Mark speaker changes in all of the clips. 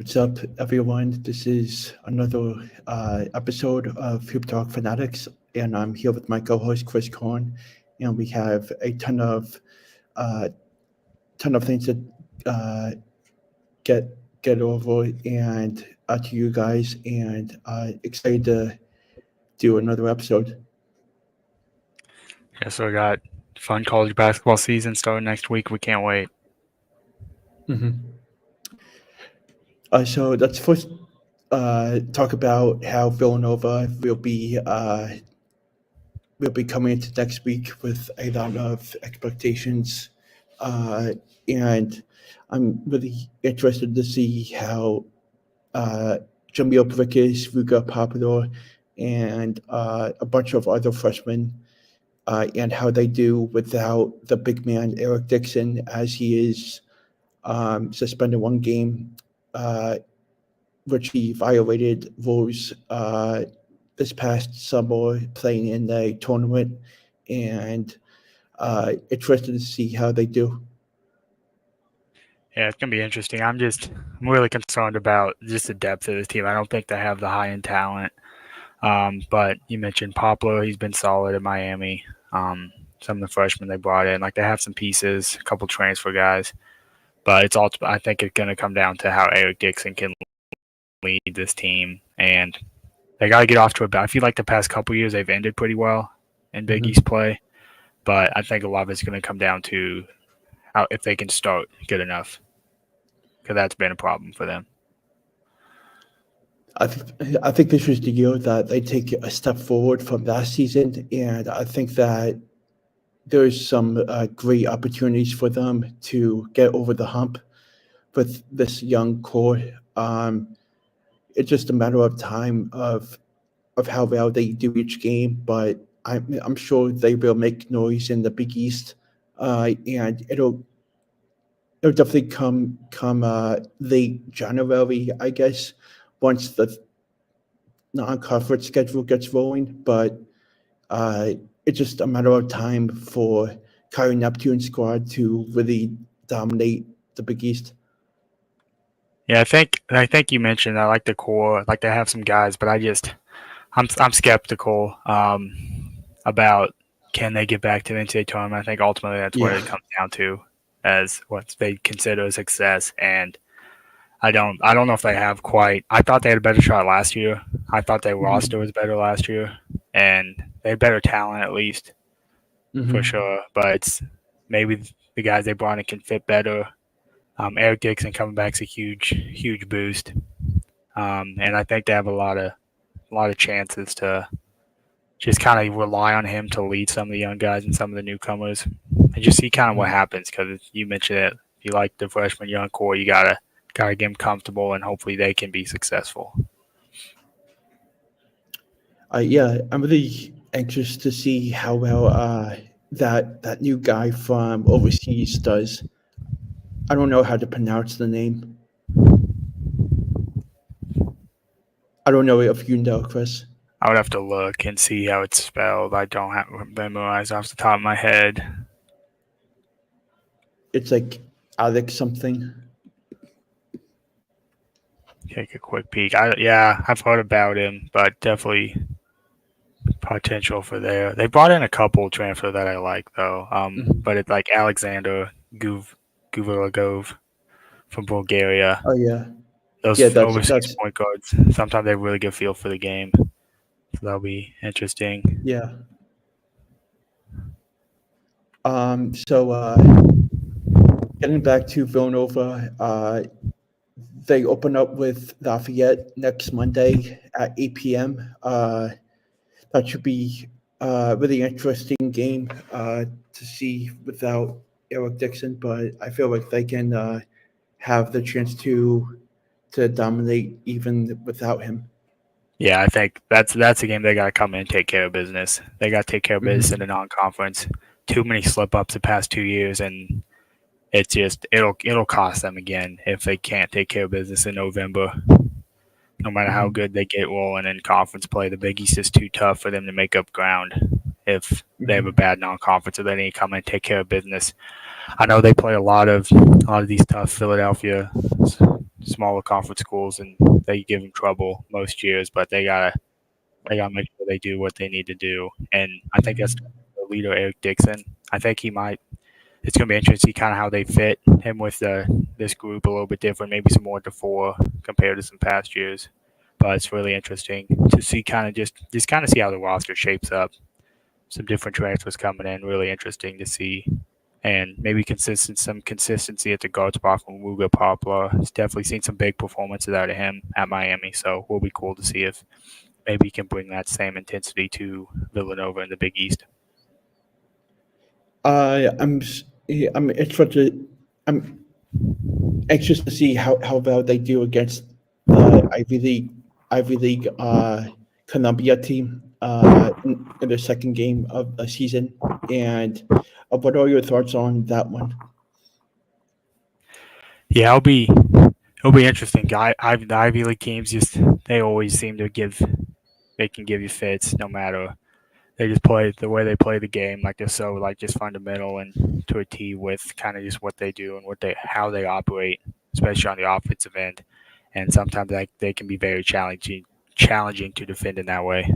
Speaker 1: What's up, everyone? This is another episode of Hoop Talk Fanatics, and I'm here with my co-host Chris Kern, and we have a uh, ton of things to uh, get get over and to you guys, and excited to do another episode.
Speaker 2: Yeah, so we got fun college basketball season starting next week. We can't wait.
Speaker 1: hmm so let's first talk about how Villanova will be coming into next week with a lot of expectations, uh, and I'm really interested to see how uh, Jamil Brickis, Ruga Papador, and a bunch of other freshmen, and how they do without the big man Eric Dixon, as he is suspended one game, uh, which he violated rules this past summer playing in a tournament, and interested to see how they do.
Speaker 2: Yeah, it's gonna be interesting. I'm really concerned about just the depth of this team. I don't think they have the high end talent. But you mentioned Pablo; he's been solid at Miami. Some of the freshmen they brought in, like they have some pieces, a couple transfer guys. But I think it's gonna come down to how Eric Dixon can lead this team, and they got to get off to a bad. I feel like the past couple years they've ended pretty well in Big
Speaker 1: Mhm.
Speaker 2: East play, but I think a lot of it's going to come down to how if they can start good enough, because that's been a problem for them.
Speaker 1: I think this was the year that they take a step forward from last season, and I think that there's some great opportunities for them to get over the hump with this young core. It's just a matter of time of how well they do each game, but I'm sure they will make noise in the Big East, and it'll definitely come late January, I guess, once the non-conference schedule gets rolling. But uh, it's just a matter of time for Kyrie Neptune's squad to really dominate the Big East.
Speaker 2: Yeah, I think you mentioned I like the core, like they have some guys, but I'm skeptical about can they get back to the NCAA tournament. I think ultimately that's what
Speaker 1: Yeah.
Speaker 2: it comes down to as what they consider a success, and I don't know if they have quite. I thought they had a better shot last year. I thought their roster
Speaker 1: hmm
Speaker 2: was better last year, and they had better talent at least for
Speaker 1: hmm
Speaker 2: sure. But it's maybe the guys they brought in can fit better. Eric Dixon coming back is a huge boost, and I think they have a lot of chances to just kind of rely on him to lead some of the young guys and some of the newcomers, and just see kind of what
Speaker 1: hmm
Speaker 2: happens. Because you mentioned it, if you like the freshman young core, you gotta get them comfortable, and hopefully they can be successful.
Speaker 1: Yeah, I'm really anxious to see how well that new guy from overseas does. I don't know how to pronounce the name. I don't know if you know, Chris.
Speaker 2: I would have to look and see how it's spelled. I don't have it memorized off the top of my head.
Speaker 1: It's like Alex something.
Speaker 2: Take a quick peek. I've heard about him, but definitely potential for there. They brought in a couple transfer that I like though.
Speaker 1: Mhm.
Speaker 2: But it's like Alexander Guvilagov from Bulgaria.
Speaker 1: Oh yeah, yeah.
Speaker 2: Those overseas
Speaker 1: That's
Speaker 2: point guards sometimes they have really good feel for the game, so that'll be interesting.
Speaker 1: yeah. So getting back to Villanova, they open up with Lafayette next Monday at 8 p.m. That should be a really interesting game to see without Eric Dixon, but I feel like they can have the chance to dominate even without him.
Speaker 2: Yeah, I think that's a game they got to come in and take care of business. They got to take care of business in the
Speaker 1: hmm
Speaker 2: non-conference. Too many slip ups the past 2 years, and it'll cost them again if they can't take care of business in November. No matter how
Speaker 1: hmm
Speaker 2: good they get rolling in conference play, the Big East is too tough for them to make up ground if they have a
Speaker 1: hmm
Speaker 2: bad non-conference. So they need to come in and take care of business. I know they play a lot of these tough Philadelphia, smaller conference schools, and they give them trouble most years. But they gotta make sure they do what they need to do. And I think that's the leader, Eric Dixon. I think he might. It's gonna be interesting to see kind of how they fit him with this group a little bit different, maybe some more to four compared to some past years. But it's really interesting to see kind of just kind of see how the roster shapes up. Some different transfers coming in, really interesting to see, and maybe some consistency at the guard spot from Ruga Poplar. He's definitely seen some big performances out of him at Miami, so it will be cool to see if maybe he can bring that same intensity to Villanova in the Big East.
Speaker 1: I'm I'm anxious to see how well they do against the Ivy League Columbia team in their second game of the season. And what are your thoughts on that one?
Speaker 2: Yeah, it'll be interesting. The Ivy League teams they always seem to they can give you fits no matter. They just play the way they play the game, like they're so like just fundamental and to a T with kind of just what they do and how they operate, especially on the offensive end. And sometimes they can be very challenging to defend in that way.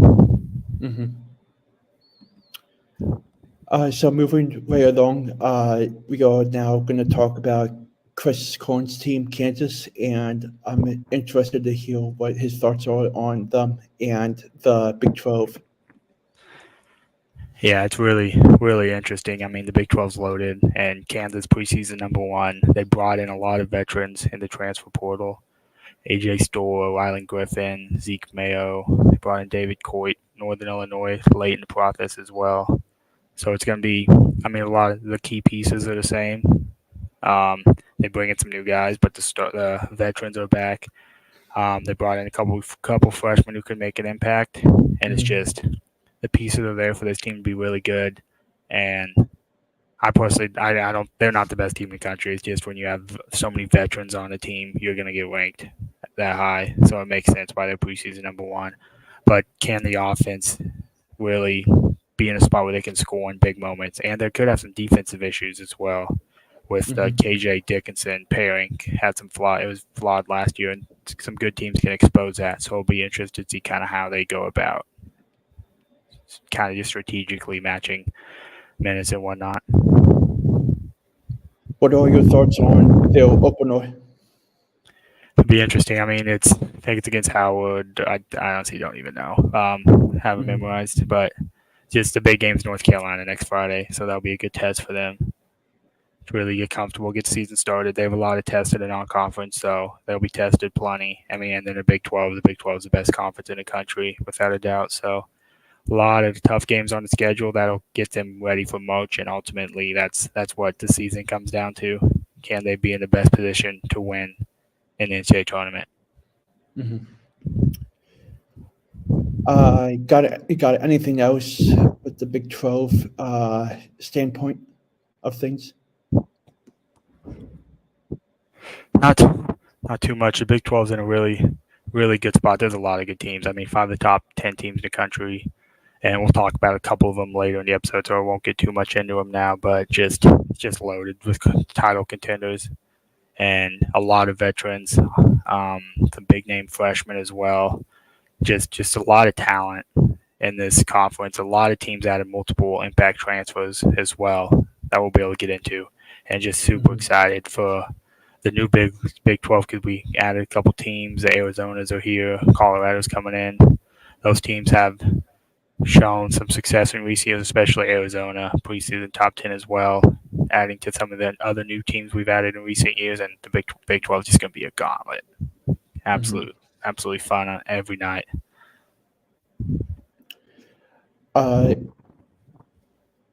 Speaker 1: So moving right along, we are now going to talk about Chris Kern's team, Kansas, and I'm interested to hear what his thoughts are on them and the Big 12.
Speaker 2: Yeah, it's really, really interesting. I mean, the Big 12's loaded, and Kansas preseason #1. They brought in a lot of veterans in the transfer portal. AJ Storr, Rylan Griffin, Zeke Mayo. They brought in David Coit, Northern Illinois, late in the process as well. So it's going to be, I mean, a lot of the key pieces are the same. They bring in some new guys, but the veterans are back. They brought in a couple freshmen who could make an impact, and it's just the pieces are there for this team to be really good. And I personally, I don't. They're not the best team in the country. It's just when you have so many veterans on the team, you're going to get ranked that high. So it makes sense why they're preseason #1. But can the offense really be in a spot where they can score in big moments? And they could have some defensive issues as well. With the KJ Dickinson pairing, it was flawed last year, and some good teams can expose that. So it'll be interesting to see kind of how they go about kind of just strategically matching minutes and whatnot.
Speaker 1: What are your thoughts on their opener?
Speaker 2: It'd be interesting. I mean, I think it's against Howard. I honestly don't even know. Haven't memorized, but just the big game's North Carolina next Friday, so that'll be a good test for them to really get comfortable, get the season started. They have a lot of tests in the non-conference, so they'll be tested plenty. I mean, and then the Big 12 is the best conference in the country, without a doubt. So a lot of tough games on the schedule that'll get them ready for March, and ultimately that's what the season comes down to. Can they be in the best position to win in the NCAA tournament?
Speaker 1: Got it. Anything else with the Big 12 standpoint of things?
Speaker 2: Not too much. The Big 12's in a really, really good spot. There's a lot of good teams. I mean, 5 of the top 10 teams in the country, and we'll talk about a couple of them later in the episode, so I won't get too much into them now. But just loaded with title contenders and a lot of veterans, some big name freshmen as well. Just a lot of talent in this conference. A lot of teams added multiple impact transfers as well that we'll be able to get into, and just super excited for the new Big 12 because we added a couple teams. The Arizonas are here. Colorado's coming in. Those teams have shown some success in recent years, especially Arizona, preseason top 10 as well, adding to some of the other new teams we've added in recent years. And the Big 12 is just going to be a gauntlet. Absolutely fun on every night.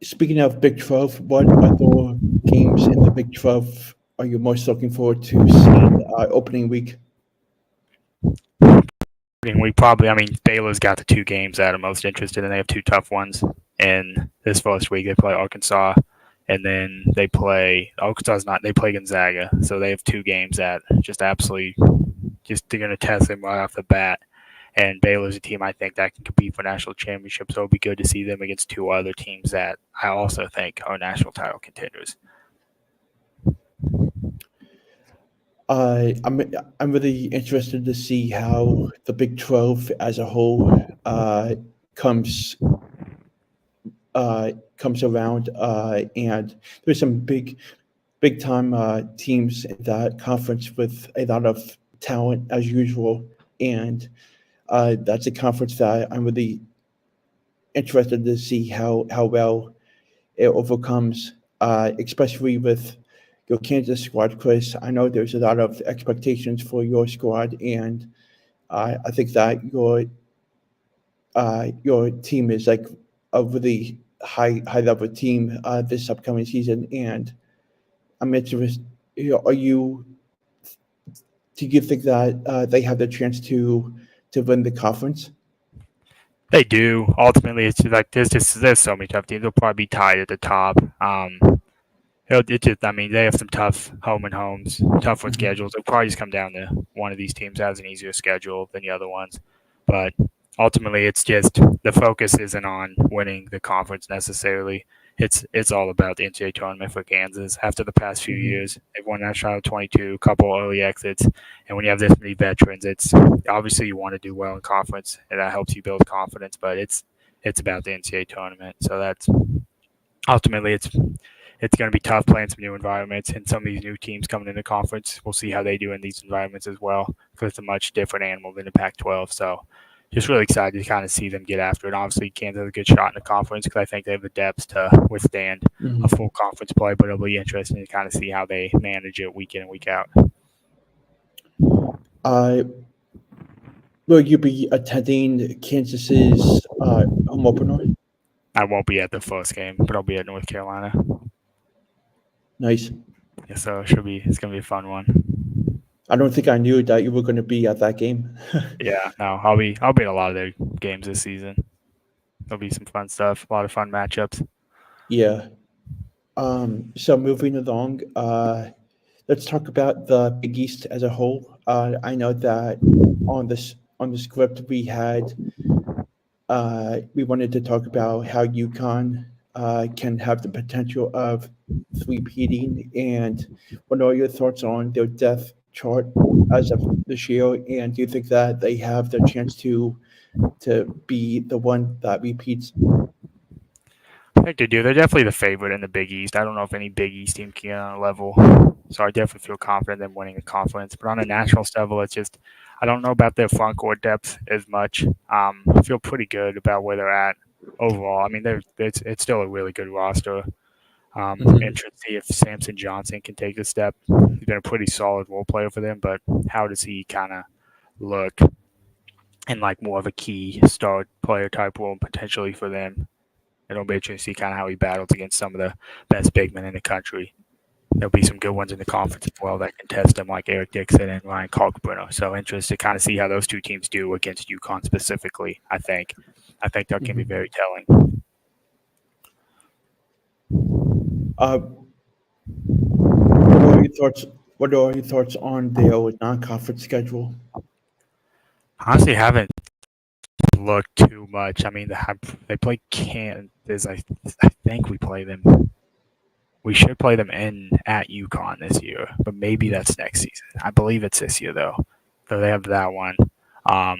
Speaker 1: Speaking of Big 12, what other games in the Big 12 are you most looking forward to seeing opening week?
Speaker 2: Baylor's got the 2 games that I'm most interested in. They have 2 tough ones in this first week. They play Arkansas, and then they play Gonzaga. So they have 2 games that they're going to test them right off the bat. And Baylor's a team I think that can compete for national championships. So it'll be good to see them against 2 other teams that I also think are national title contenders.
Speaker 1: I'm really interested to see how the Big 12 as a whole comes comes around, and there's some big time teams in that conference with a lot of talent as usual, and that's a conference that I'm really interested to see how well it overcomes, especially with your Kansas squad, Chris. I know there's a lot of expectations for your squad, and I think that your team is like a really high level team this upcoming season. And I'm interested. Are you? Do you think that they have the chance to win the conference?
Speaker 2: They do. Ultimately, it's just like there's so many tough teams. They'll probably be tied at the top. I mean, they have some tough home and homes, tough one
Speaker 1: Mhm.
Speaker 2: schedules. It'll probably just come down to one of these teams has an easier schedule than the other ones. But ultimately, it's just the focus isn't on winning the conference necessarily. It's all about the NCAA tournament for Kansas. After the past few
Speaker 1: Mhm.
Speaker 2: years, they've won National 22, a couple early exits, and when you have this many veterans, it's obviously you want to do well in conference, and that helps you build confidence. But it's about the NCAA tournament, so that's ultimately it's going to be tough playing some new environments and some of these new teams coming into conference. We'll see how they do in these environments as well because it's a much different animal than the Pac-12. So just really excited to kind of see them get after it. Obviously, Kansas has a good shot in the conference because I think they have the depth to withstand a
Speaker 1: Mhm.
Speaker 2: full conference play, but it'll be interesting to kind of see how they manage it week in and week out.
Speaker 1: Uh, will you be attending Kansas's home opener?
Speaker 2: I won't be at the first game, but I'll be at North Carolina.
Speaker 1: Nice.
Speaker 2: Yeah, so it's gonna be a fun one.
Speaker 1: I don't think I knew that you were going to be at that game.
Speaker 2: Yeah, no, I'll be in a lot of their games this season. There'll be some fun stuff, a lot of fun matchups.
Speaker 1: Yeah. So moving along, let's talk about the Big East as a whole. I know that on the script we wanted to talk about how UConn can have the potential of three-peating, and what are your thoughts on their depth chart as of this year? And do you think that they have the chance to be the one that repeats?
Speaker 2: I think they do. They're definitely the favorite in the Big East. I don't know if any Big East team can get on a level, so I definitely feel confident in them winning a conference. But on a national level, it's just I don't know about their front court depth as much. I feel pretty good about where they're at overall. I mean, it's still a really good roster.
Speaker 1: Mhm.
Speaker 2: Interested to see if Samson Johnson can take a step. He's been a pretty solid role player for them, but how does he kind of look in like more of a key star player type role potentially for them? It'll be interesting to see kind of how he battles against some of the best big men in the country. There'll be some good ones in the conference as well that can test him, like Eric Dixon and Ryan Kalkbrenner. So interested to kind of see how those two teams do against UConn specifically. I think that can be
Speaker 1: Mhm.
Speaker 2: very telling.
Speaker 1: Uh, what are your thoughts? What are your thoughts on their non-conference schedule?
Speaker 2: Honestly, haven't looked too much. I mean, they play Kansas. I think we play them. We should play them in at UConn this year, but maybe
Speaker 1: Mhm.
Speaker 2: that's next season. I believe it's this year though. So they have that one. Um,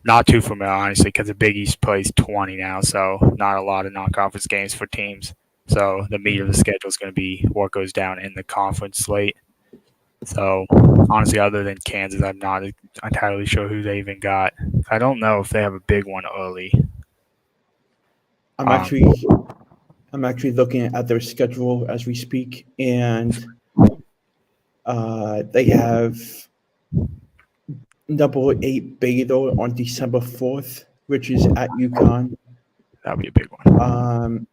Speaker 2: Not too familiar, honestly, because the Big East plays 20 now, so not a lot of non-conference games for teams. So the meat of the
Speaker 1: Mhm.
Speaker 2: schedule is going to be what goes down in the conference slate. So honestly, other than Kansas, I'm not entirely sure who they even got. I don't know if they have a big one early.
Speaker 1: I'm
Speaker 2: Um,
Speaker 1: actually I'm actually looking at their schedule as we speak, and they have double eight Baylor on December 4th, which is at UConn.
Speaker 2: that'll be a big one.
Speaker 1: Um,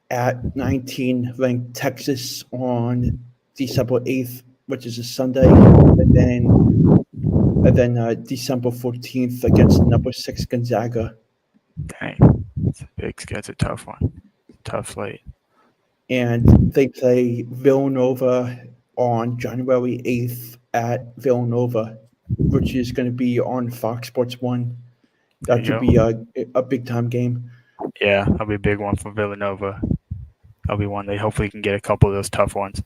Speaker 1: at 19 ranked Texas on December 8th, which is a Sunday, and then December 14th against number 6 Gonzaga.
Speaker 2: Dang, it's a tough one, tough slate.
Speaker 1: And they play Villanova on January 8th at Villanova, which is going to be on Fox Sports 1.
Speaker 2: There
Speaker 1: That
Speaker 2: you
Speaker 1: should be
Speaker 2: go.
Speaker 1: a big time game.
Speaker 2: Yeah, that'll be a big one for Villanova. That'll be one they hopefully can get a couple of those tough ones.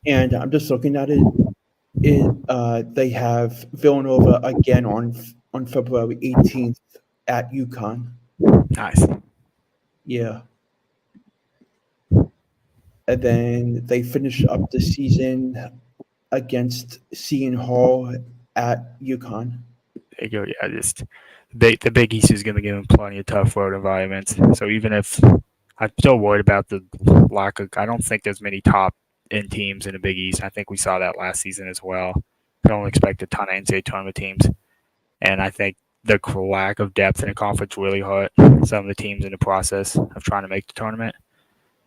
Speaker 1: And I'm just looking at it. They have Villanova again on February 18th at UConn.
Speaker 2: Nice.
Speaker 1: Yeah, and then they finish up the season against Seton Hall at UConn.
Speaker 2: There you go. Yeah, just the Big East is going to give them plenty of tough road environments. So even if I'm still worried about the lack of, I don't think there's many top end teams in the Big East. I think we saw that last season as well. I don't expect a ton of NCAA tournament teams, and I think the lack of depth in the conference really hurt some of the teams in the process of trying to make the tournament.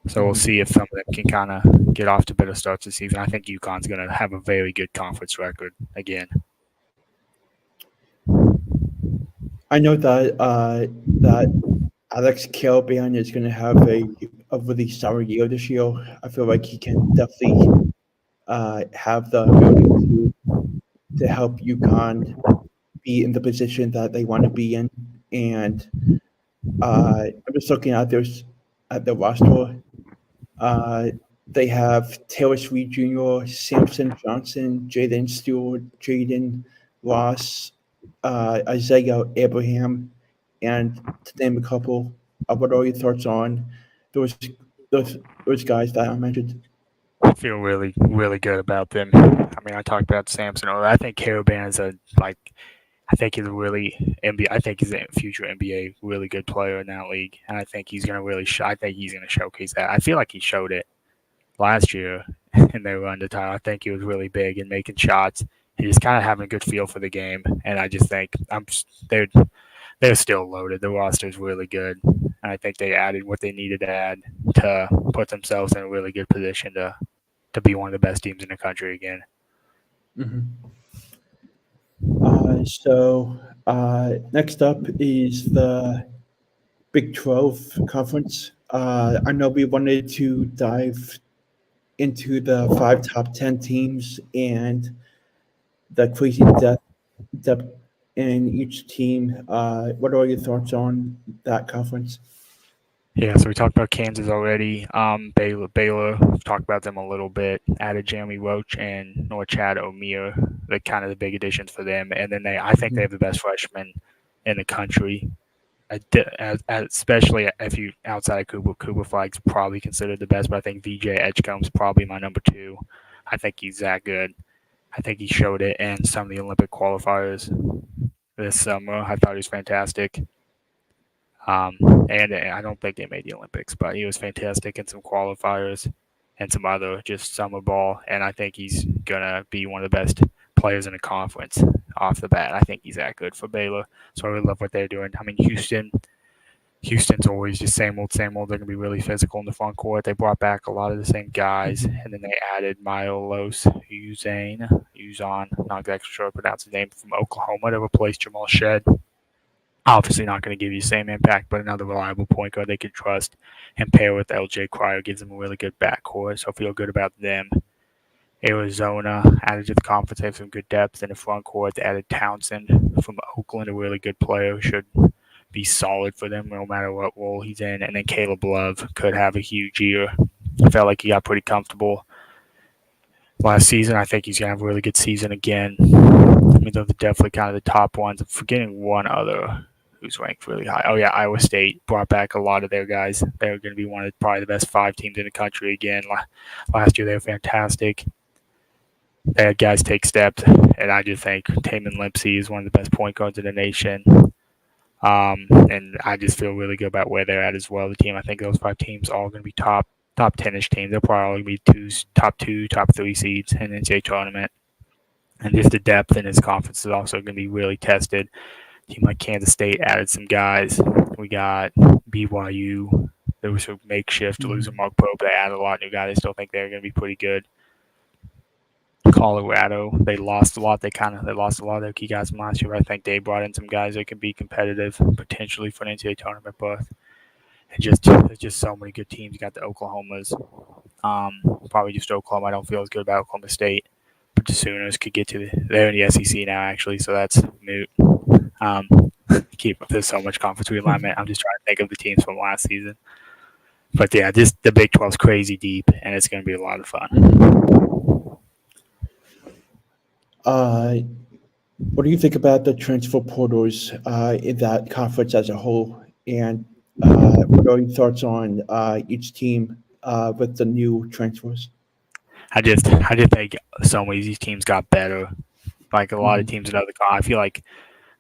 Speaker 2: So we'll
Speaker 1: Mhm.
Speaker 2: see if some of them can kind of get off to better starts this season. I think UConn's going to have a very good conference record again.
Speaker 1: I know that Alex Kilban is going to have a really sour year this year. I feel like he can definitely have the ability to help UConn be in the position that they want to be in. And I'm just looking at the roster. Uh, they have Taylor Sweet Jr., Samson Johnson, Jaden Stewart, Jaden Ross, Isaiah Abraham, and to name a couple. What are your thoughts on those those guys that I mentioned?
Speaker 2: I feel really, really good about them. I mean, I talked about Samson. I think Caravan is I think he's a really NBA. I think he's a future NBA really good player in that league, and I think he's gonna really. I think he's gonna showcase that. I feel like he showed it last year in their run to title. I think he was really big in making shots. He's kind of having a good feel for the game, and I just think they're they're still loaded. The roster's really good, and I think they added what they needed to add to put themselves in a really good position to be one of the best teams in the country again.
Speaker 1: Mm-hmm. Next up is the Big 12 conference. I know we wanted to dive into the five top 10 teams and the crazy depth in each team. What are your thoughts on that conference?
Speaker 2: Yeah, so we talked about Kansas already. Baylor, we've talked about them a little bit. Added Jeremy Roach and Norchad O'Meara, the kind of the big additions for them. And then I think they
Speaker 1: Mhm.
Speaker 2: have the best freshman in the country. Especially if you outside of Cooper Flag's probably considered the best, but I think VJ Edgecombe's probably my number two. I think he's that good. I think he showed it in some of the Olympic qualifiers this summer. I thought he was fantastic. And I don't think they made the Olympics, but he was fantastic in some qualifiers and some other just summer ball. And I think he's gonna be one of the best players in the conference off the bat. I think he's that good for Baylor. So I really love what they're doing. I mean, Houston's always just same old, same old. They're gonna be really physical in the front court. They brought back a lot of the same guys, and then they added Milos Uzan, not exactly sure how to pronounce his name, from Oklahoma to replace Jamal Shed. Obviously not going to give you the same impact, but another reliable point guard they can trust. And pair with LJ Cryer gives them a really good backcourt, so I feel good about them. Arizona added to the conference, they have some good depth in the front court. They added Townsend from Oakland, a really good player who should be solid for them no matter what role he's in. And then Caleb Love could have a huge year. I felt like he got pretty comfortable last season. I think he's going to have a really good season again. I mean, those are definitely kind of the top ones. I'm forgetting one other who's ranked really high. Oh, yeah, Iowa State brought back a lot of their guys. They're going to be one of probably the best 5 teams in the country again. Last year, they were fantastic. They had guys take steps, and I just think Taman Limpsey is one of the best point guards in the nation. And I just feel really good about where they're at as well. The team, I think those 5 teams are all going to be top 10-ish teams. They're probably all going to be top 3 seeds in the NCAA tournament. And just the depth in his conference is also going to be really tested. A team like Kansas State added some guys. We got BYU. There was a makeshift loser Mark Pope. They added a lot of new guys. I still think they're going to be pretty good. Colorado, they lost a lot. They lost a lot of their key guys from last year. But I think they brought in some guys that can be competitive potentially for an NCAA tournament berth. And there's just so many good teams. You got the Oklahomas. Probably just Oklahoma. I don't feel as good about Oklahoma State. But the Sooners could get to they're in the SEC now actually, so that's moot. There's so much conference realignment. I'm just trying to think of the teams from last season. But yeah, just the Big 12's crazy deep, and it's going to be a lot of fun.
Speaker 1: What do you think about the transfer portals in that conference as a whole? And what are your thoughts on each team with the new transfers?
Speaker 2: I just think so many of these teams got better. Like a lot of
Speaker 1: Mhm.
Speaker 2: teams in other, I feel like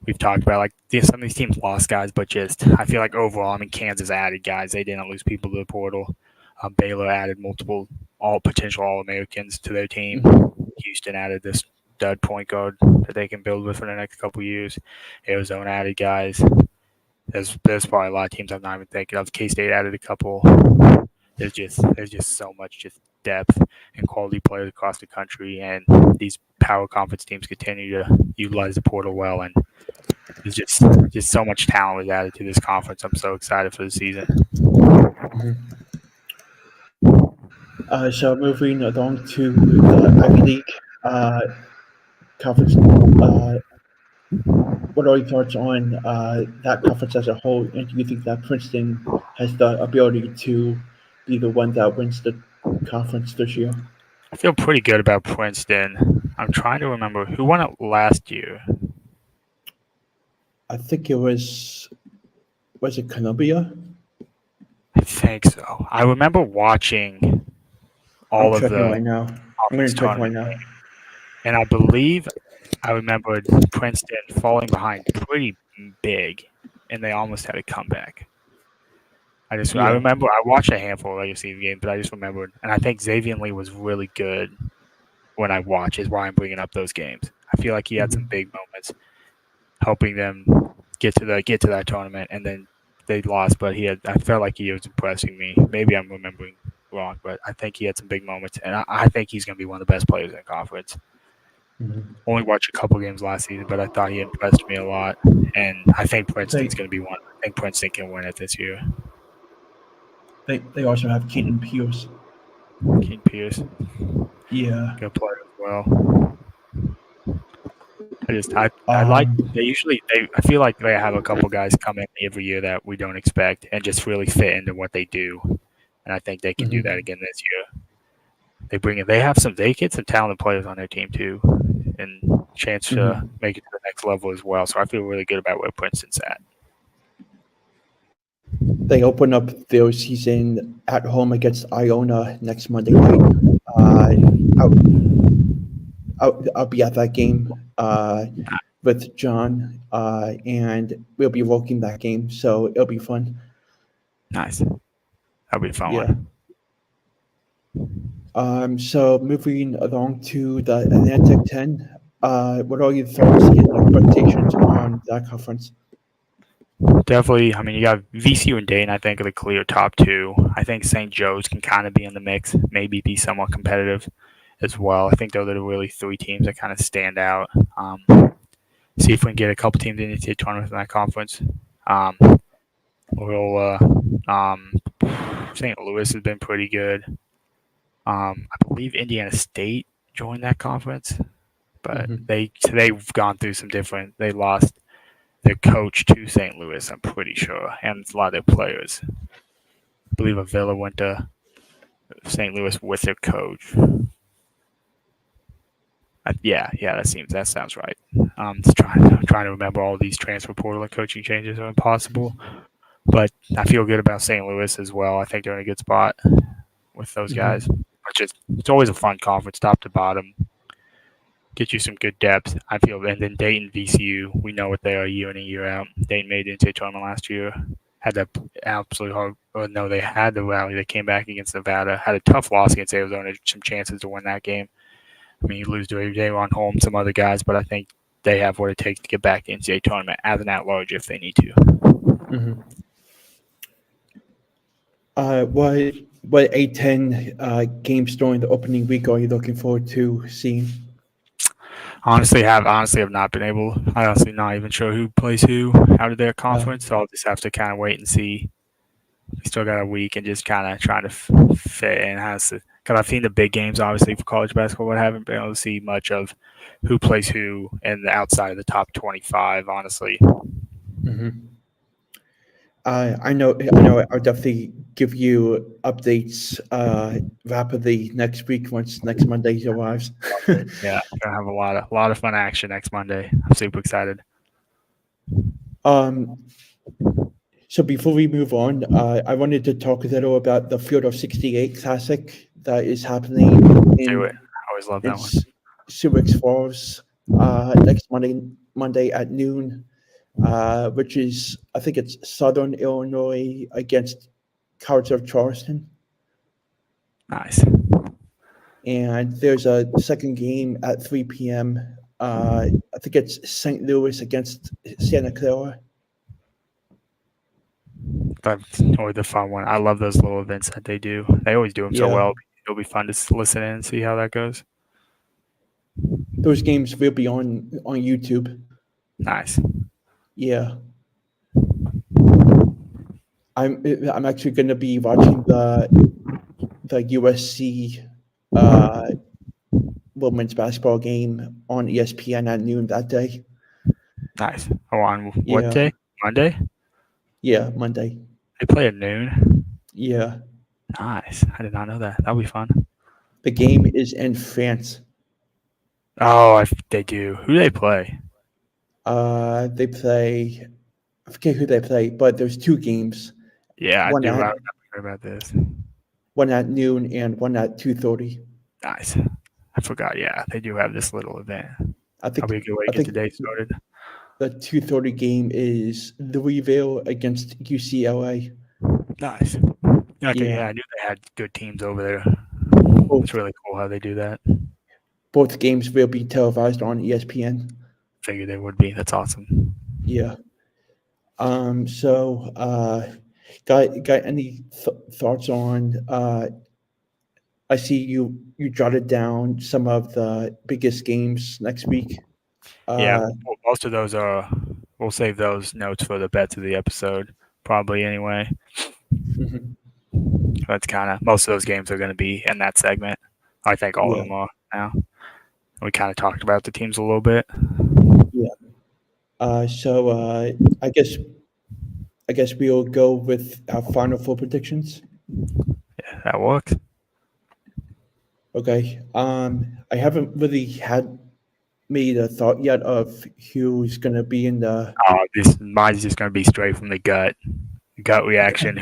Speaker 2: we've talked about like some of these teams lost guys, but just I feel like overall, I mean, Kansas added guys; they didn't lose people to the portal. Baylor added multiple all potential All Americans to their team.
Speaker 1: Mhm.
Speaker 2: Houston added this stud point guard that they can build with for the next couple of years. Arizona added guys. There's probably a lot of teams I'm not even thinking of. K State added a couple. There's just so much just depth and quality players across the country, and these power conference teams continue to utilize the portal well, and there's just so much talent was added to this conference. I'm so excited for the season.
Speaker 1: Mhm. So moving along to the Ivy League conference, what are your thoughts on that conference as a whole? And do you think that Princeton has the ability to be the one that wins the conference this year?
Speaker 2: I feel pretty good about Princeton. I'm trying to remember who won it last year.
Speaker 1: I think it was it Columbia?
Speaker 2: I think so. I remember watching
Speaker 1: I'm
Speaker 2: all of
Speaker 1: checking
Speaker 2: the
Speaker 1: right now. I'm
Speaker 2: conference
Speaker 1: going to check right
Speaker 2: tournament,
Speaker 1: now.
Speaker 2: and I believe I remembered Princeton falling behind pretty big, and they almost had a comeback. I
Speaker 1: Yeah.
Speaker 2: remember I watched a handful of regular season games, but I just remembered, and I think Xavier Lee was really good when I watch. Is why I'm bringing up those games. I feel like he had some
Speaker 1: Mhm.
Speaker 2: big moments, helping them get to that tournament, and then they lost. But I felt like he was impressing me. Maybe I'm remembering wrong, but I think he had some big moments, and I think he's going to be one of the best players in the conference.
Speaker 1: Mhm.
Speaker 2: Only watched a couple games last season, but I thought he impressed me a lot, and I think Princeton's
Speaker 1: They
Speaker 2: going to be one. I think Princeton can win it this year.
Speaker 1: they also have Keaton Pierce.
Speaker 2: King Pierce,
Speaker 1: Yeah.
Speaker 2: good player as well. I like
Speaker 1: Um.
Speaker 2: I feel like they have a couple guys come in every year that we don't expect and just really fit into what they do, and I think they can do that
Speaker 1: Mhm.
Speaker 2: again this year. They get some talented players on their team too, and chance to
Speaker 1: Mhm.
Speaker 2: make it to the next level as well. So I feel really good about where Princeton's at.
Speaker 1: They open up their season at home against Iona next Monday night. Uh, I'll, I'll be at that game with John, and we'll be working that game, so it'll be fun.
Speaker 2: Nice, that'll be a fun
Speaker 1: Yeah.
Speaker 2: one.
Speaker 1: So moving along to the Atlantic 10, what are your thoughts and expectations on that conference?
Speaker 2: Definitely. I mean, you got VCU and Dayton. I think are the clear top two. I think St. Joe's can kind of be in the mix, maybe be somewhat competitive as well. I think those are the really three teams that kind of stand out. See if we can get a couple teams into the tournament in that conference. Um, we'll St. Louis has been pretty good. I believe Indiana State joined that conference, but
Speaker 1: Mhm.
Speaker 2: they've gone through some different. They lost their coach to St. Louis, I'm pretty sure, and a lot of their players. I believe Avila went to St. Louis with their coach. That sounds right. Just trying to remember all these transfer portal and coaching changes are impossible, but I feel good about St. Louis as well. I think they're in a good spot with those guys.
Speaker 1: Mhm.
Speaker 2: It's always a fun conference, top to bottom. Get you some good depth. I feel, and then Dayton, VCU, we know what they are year in and year out. Dayton made it into a tournament last year. Had that absolute hard. Or no, they had the rally. They came back against Nevada. Had a tough loss against Arizona. Some chances to win that game. I mean, you lose to Javon Holmes, some other guys, but I think they have what it takes to get back to the NCAA tournament as an at-large if they need to.
Speaker 1: Mhm. What A10 games during the opening week are you looking forward to seeing?
Speaker 2: Honestly, have not been able. I honestly not even sure who plays who out of their
Speaker 1: Uh,
Speaker 2: conference. So I'll just have to kind of wait and see. We still got a week and just kind of trying to fit in. Because I've seen the big games, obviously, for college basketball, but I haven't been able to see much of who plays who and outside of the top 25, honestly.
Speaker 1: mhm. I know. I'll definitely give you updates rapidly next week once next Monday arrives.
Speaker 2: Yeah, gonna have a lot of fun action next Monday. I'm super excited.
Speaker 1: um, so before we move on, I wanted to talk a little about the Field of 68 Classic that is happening
Speaker 2: Do it.
Speaker 1: in
Speaker 2: I always love
Speaker 1: in
Speaker 2: that one.
Speaker 1: Sioux Falls next Monday at noon, which is I think it's Southern Illinois against Cowards of Charleston.
Speaker 2: Nice.
Speaker 1: And there's a second game at 3 p.m. I think it's St. Louis against Santa Clara.
Speaker 2: That's always the fun one. I love those little events that they do. They always do them so
Speaker 1: Yeah,
Speaker 2: well. It'll be fun to listen in and see how that goes.
Speaker 1: those games will be on YouTube.
Speaker 2: Nice.
Speaker 1: Yeah, I'm actually going to be watching the USC uh, women's basketball game on ESPN at noon that day.
Speaker 2: Nice. Oh, on what
Speaker 1: Yeah,
Speaker 2: day? Monday?
Speaker 1: yeah, Monday.
Speaker 2: They play at noon.
Speaker 1: Yeah,
Speaker 2: Nice. I did not know that. That'll be fun.
Speaker 1: the game is in France.
Speaker 2: Oh, they do. Who do they play?
Speaker 1: They play. I forget who they play, but there's two games.
Speaker 2: Yeah, I
Speaker 1: One
Speaker 2: do.
Speaker 1: at
Speaker 2: I remember hearing about this.
Speaker 1: one at noon and one at 2:30.
Speaker 2: Nice. I forgot. Yeah, they do have this little event.
Speaker 1: I
Speaker 2: That'll
Speaker 1: think
Speaker 2: be a good way
Speaker 1: I
Speaker 2: to get
Speaker 1: think
Speaker 2: the day started.
Speaker 1: the 2:30 game is Louisville against UCLA.
Speaker 2: Nice. Okay,
Speaker 1: Yeah,
Speaker 2: yeah, I knew they had good teams over there. It's
Speaker 1: both
Speaker 2: really cool how they do that.
Speaker 1: both games will be televised on ESPN.
Speaker 2: Figured they would be. That's awesome.
Speaker 1: Yeah. So, got any thoughts on? I see you jotted down some of the biggest games next week.
Speaker 2: Yeah,
Speaker 1: Uh,
Speaker 2: most of those are. We'll save those notes for the bets of the episode, probably anyway.
Speaker 1: mhm,
Speaker 2: That's kind of most of those games are going to be in that segment. I think all of
Speaker 1: yeah,
Speaker 2: them are now. We kind of talked about the teams a little bit.
Speaker 1: yeah. So, I guess we'll go with our final four predictions.
Speaker 2: Yeah, that works.
Speaker 1: Okay. I haven't really had made a thought yet of who's gonna be in the.
Speaker 2: Mine's just going to be straight from the gut reaction.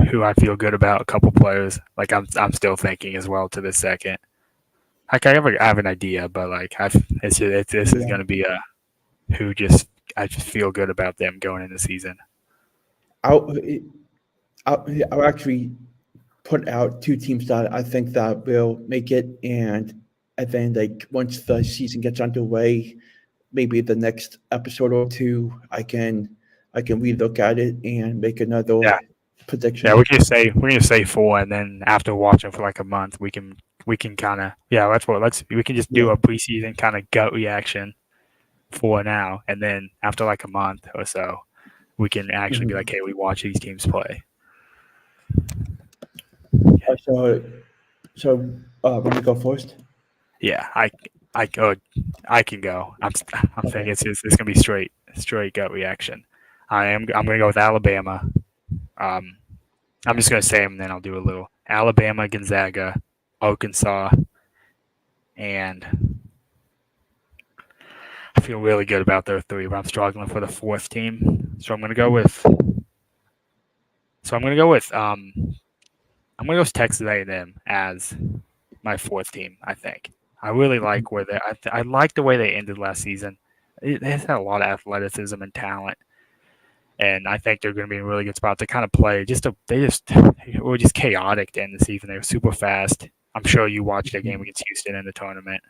Speaker 2: Who I feel good about. A couple players. Like I'm still thinking as well to the second. Like I have an idea, but like this is
Speaker 1: Yeah.
Speaker 2: going to be a who just I just feel good about them going into the season.
Speaker 1: I'll, I'll actually put out two teams that I think that will make it, and then like once the season gets underway, maybe the next episode or two, I can relook at it and make another
Speaker 2: Yeah, yeah.
Speaker 1: prediction.
Speaker 2: We're gonna say four, and then after watching for like a month, we can kind of that's what we can just do
Speaker 1: Yeah.
Speaker 2: a preseason kind of gut reaction for now, and then after like a month or so, we can actually be
Speaker 1: Mhm.
Speaker 2: like, hey, we watch these teams play.
Speaker 1: Uh, so so when you go first.
Speaker 2: Yeah, I could I can go. I'm
Speaker 1: Okay.
Speaker 2: thinking it's gonna be straight gut reaction. I'm gonna go with Alabama. Um, I'm just gonna say them, and then I'll do a little Alabama, Gonzaga, Arkansas, and I feel really good about their three, but I'm struggling for the fourth team. So I'm gonna go with. So I'm gonna go with. I'm gonna go with Texas A&M as my fourth team. I think I really
Speaker 1: Mhm.
Speaker 2: like where they. I like the way they ended last season. They had a lot of athleticism and talent, and I think they're going to be in a really good spot to kind of play. They were just chaotic to end the season. They were super fast. I'm sure you watched their game against Houston in the tournament.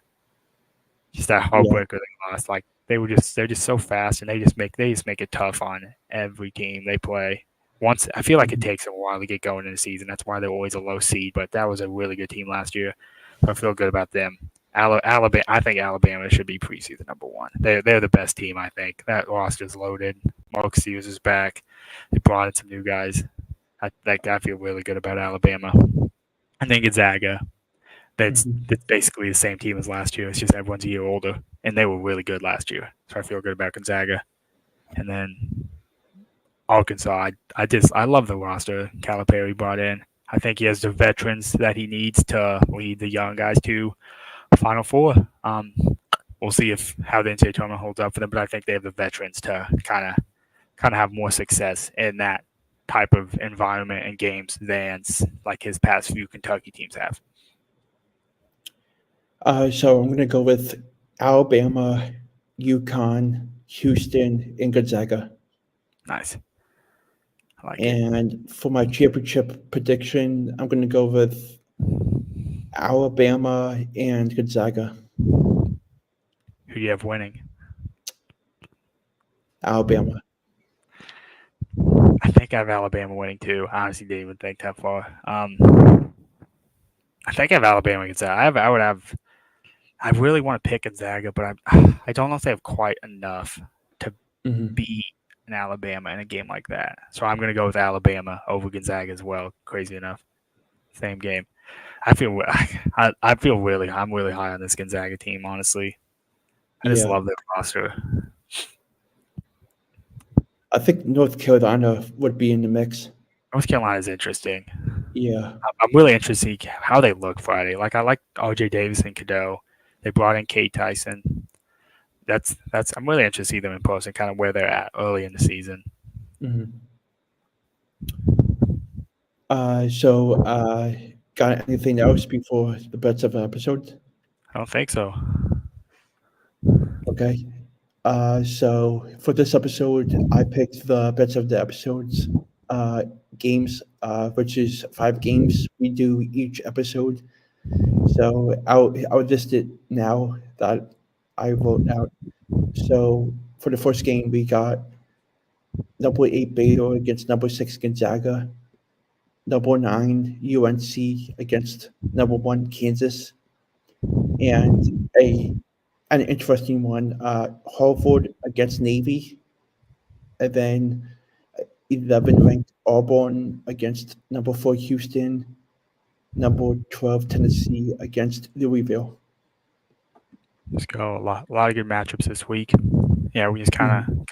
Speaker 2: Just that
Speaker 1: Yeah.
Speaker 2: heartbreaker they lost. Like they're just so fast, and they just make it tough on every team they play. Once I feel like it
Speaker 1: Mhm.
Speaker 2: takes them a while to get going in the season. That's why they're always a low seed. But that was a really good team last year. So I feel good about them. Alabama, I think Alabama should be preseason number one. They're the best team. I think that roster's loaded. Mark Stevens is back. They brought in some new guys. I feel really good about Alabama. I think Gonzaga.
Speaker 1: Mhm.
Speaker 2: That's basically the same team as last year. It's just everyone's a year older, and they were really good last year. So I feel good about Gonzaga. And then Arkansas, I love the roster Calipari brought in. I think he has the veterans that he needs to lead the young guys to Final Four. We'll see if how the NCAA tournament holds up for them, but I think they have the veterans to kind of have more success in that type of environment and games than like his past few Kentucky teams have.
Speaker 1: So I'm going to go with Alabama, UConn, Houston, and Gonzaga.
Speaker 2: Nice. I like it.
Speaker 1: And for my championship prediction, I'm going to go with Alabama and Gonzaga.
Speaker 2: Who do you have winning?
Speaker 1: Alabama.
Speaker 2: I think I have Alabama winning too. I honestly didn't even think that far. I think I have Alabama against that. I really want to pick Gonzaga, but I don't know if they have quite enough to beat an Alabama in a game like that. So I'm going to go with Alabama over Gonzaga as well. Crazy enough, same game. I'm really high on this Gonzaga team. Honestly, I just love their roster.
Speaker 1: I think North Carolina would be in the mix.
Speaker 2: North Carolina is interesting.
Speaker 1: Yeah.
Speaker 2: I'm really interested how they look Friday. Like, I like R.J. Davis and Cadeau. They brought in Kate Tyson. I'm really interested to see them in person, kind of where they're at early in the season.
Speaker 1: Got anything else before the bets of the episode?
Speaker 2: I don't think so.
Speaker 1: Okay. So for this episode, I picked the bets of the episodes games, which is 5 games we do each episode. So I'll list it now that I wrote out. So for the first game, we got number 8 Baylor against number 6 Gonzaga, number 9 UNC against number 1 Kansas, and an interesting one, Harvard against Navy, and then 11 ranked Auburn against number 4 Houston, number 12 Tennessee against Louisville.
Speaker 2: Let's go. A lot of good matchups this week. Yeah, we just kind of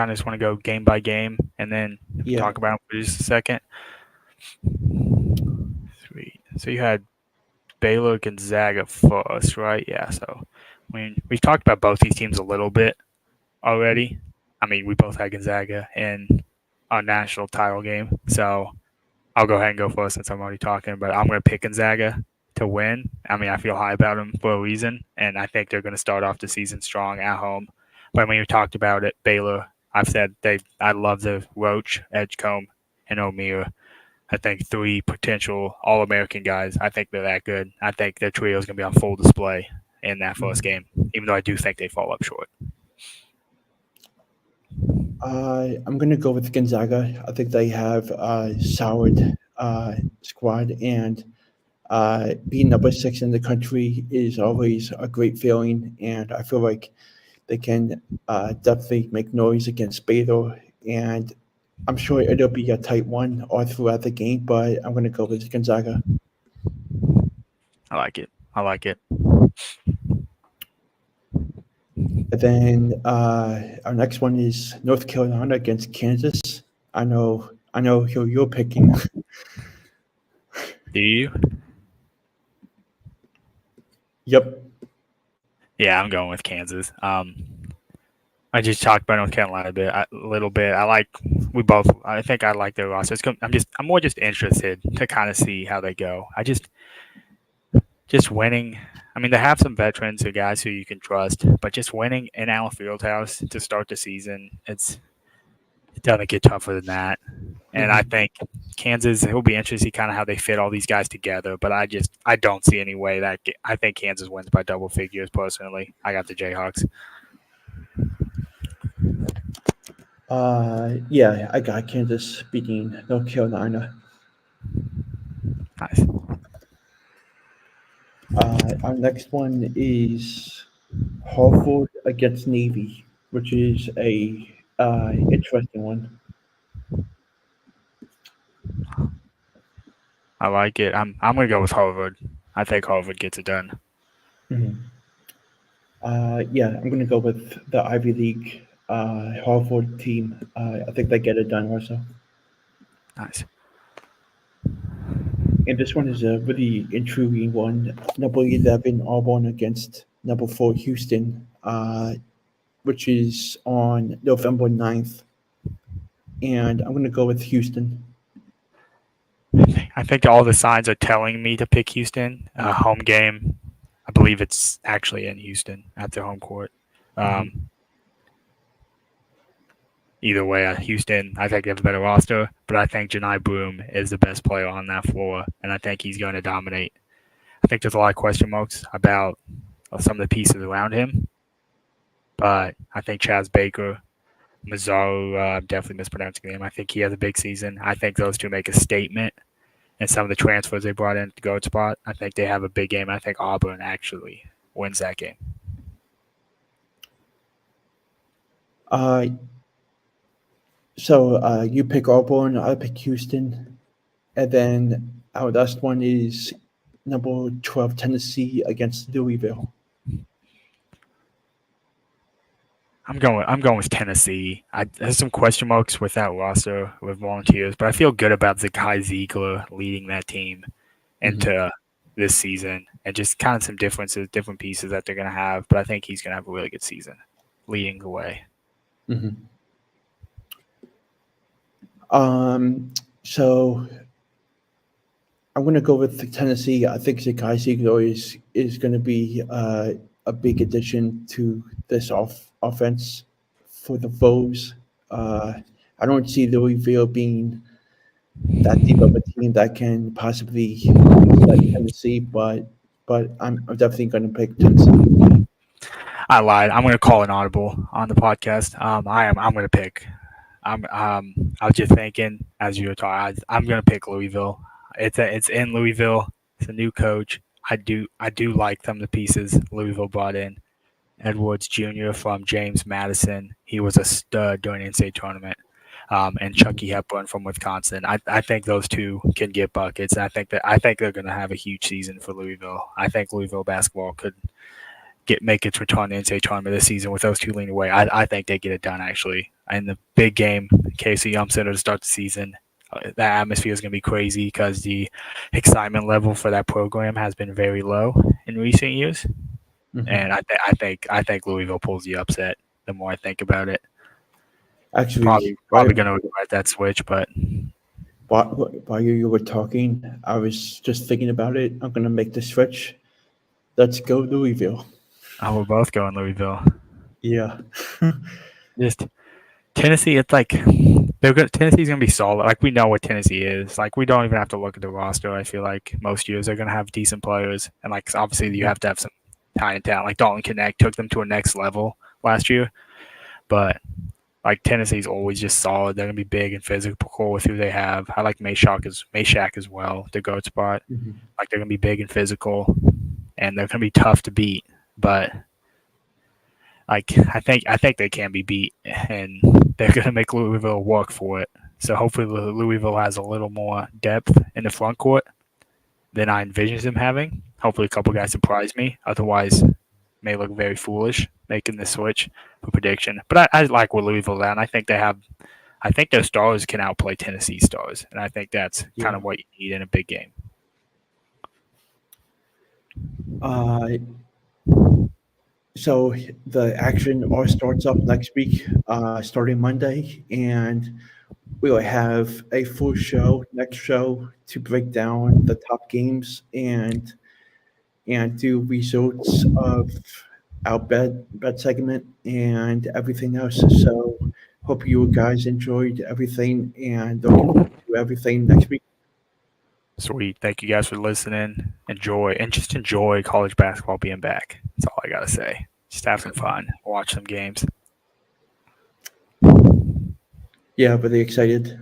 Speaker 2: just want to go game by game, and then talk about them for just a second. Sweet. So you had Baylor Gonzaga first, right? Yeah. So we've talked about both these teams a little bit already. I mean, we both had Gonzaga in our national title game, so I'll go ahead and go first since I'm already talking. But I'm going to pick Gonzaga to win. I mean, I feel high about them for a reason, and I think they're going to start off the season strong at home. But when you talked about it, Baylor, I've said I love the Roach, Edgecombe, and O'Meara. I think 3 potential All-American guys. I think they're that good. I think their trio is going to be on full display in that first game, even though I do think they fall up short.
Speaker 1: I'm going to go with Gonzaga. I think they have a solid squad, and being number 6 in the country is always a great feeling, and I feel like they can definitely make noise against Baylor, and I'm sure it'll be a tight one all throughout the game, but I'm going to go with Gonzaga.
Speaker 2: I like it.
Speaker 1: And then our next one is North Carolina against Kansas. I know who you're picking.
Speaker 2: Do you?
Speaker 1: Yep.
Speaker 2: Yeah, I'm going with Kansas. I just talked about North Carolina a little bit. I think I like their roster. I'm more just interested to kind of see how they go. I just winning. I mean, they have some veterans or guys who you can trust, but just winning in Allen Fieldhouse to start the season, it doesn't get tougher than that. And I think Kansas, it will be interesting to see kind of how they fit all these guys together. But I don't see any way that I think Kansas wins by double figures. Personally, I got the Jayhawks.
Speaker 1: Yeah, I got Kansas beating North Carolina.
Speaker 2: Nice.
Speaker 1: Our next one is Harvard against Navy, which is a interesting one.
Speaker 2: I like it. I'm gonna go with Harvard. I think Harvard gets it done.
Speaker 1: Yeah, I'm gonna go with the Ivy League Harvard team. I think they get it done also.
Speaker 2: Nice.
Speaker 1: And this one is a really intriguing one. Number 11 Auburn against number 4 Houston, which is on November 9th. And I'm going to go with Houston.
Speaker 2: I think all the signs are telling me to pick Houston. Home game, I believe it's actually in Houston at their home court. Either way, Houston, I think they have a better roster, but I think Janai Broom is the best player on that floor, and I think he's going to dominate. I think there's a lot of question marks about some of the pieces around him, but I think Chaz Baker, Mazzaro, definitely mispronouncing the name. I think he has a big season. I think those two make a statement, and some of the transfers they brought in to guard spot, I think they have a big game. I think Auburn actually wins that game.
Speaker 1: So you pick Auburn, I pick Houston, and then our last one is number 12 Tennessee against Louisville.
Speaker 2: I'm going with Tennessee. There's some question marks with that roster with Volunteers, but I feel good about Zakai Ziegler leading that team into this season, and just kind of some differences, different pieces that they're going to have. But I think he's going to have a really good season, leading the way.
Speaker 1: So I'm going to go with Tennessee. I think Zakai Ziegler is going to be a big addition to this offense for the Vols. I don't see Louisville being that deep of a team that can possibly upset Tennessee, but I'm definitely going to pick Tennessee.
Speaker 2: I lied. I'm going to call an audible on the podcast. I'm going to pick. I was just thinking as you were talking. I'm going to pick Louisville. It's in Louisville. It's a new coach. I do like some of the pieces Louisville brought in. Edwards Jr. from James Madison. He was a stud during the NCAA tournament. And Chucky Hepburn from Wisconsin. I think those two can get buckets. I think they're going to have a huge season for Louisville. I think Louisville basketball could make its return to the NCAA tournament this season with those two leading away. I think they get it done actually. In the big game, KC Yum Center to start the season. That atmosphere is going to be crazy because the excitement level for that program has been very low in recent years, and I think Louisville pulls the upset. The more I think about it,
Speaker 1: Actually,
Speaker 2: probably going to regret that switch. But
Speaker 1: while you were talking, I was just thinking about it. I'm going to make the switch. Let's go Louisville.
Speaker 2: Oh, we're both going Louisville.
Speaker 1: Yeah.
Speaker 2: Just Tennessee, it's like Tennessee's gonna be solid. Like we know what Tennessee is. Like we don't even have to look at the roster. I feel like most years they're gonna have decent players, and like obviously you have to have some talent. Like Dalton Connect took them to a next level last year, but like Tennessee's always just solid. They're gonna be big and physical with who they have. I like Meshack as well, the guard spot. Like they're gonna be big and physical, and they're gonna be tough to beat. But like I think they can be beat, and they're going to make Louisville work for it. So hopefully Louisville has a little more depth in the front court than I envision them having. Hopefully a couple guys surprise me. Otherwise, may look very foolish making the switch for prediction. But I like where Louisville at, and I think their stars can outplay Tennessee stars, and I think that's kind of what you need in a big game.
Speaker 1: So the action all starts up next week, starting Monday, and we'll have a full show next show to break down the top games and do results of our bet segment and everything else. So hope you guys enjoyed everything and looking forward to everything next week.
Speaker 2: Sweet. Thank you guys for listening. Enjoy college basketball being back. That's all I got to say. Just have some fun. Watch some games.
Speaker 1: Yeah, really excited.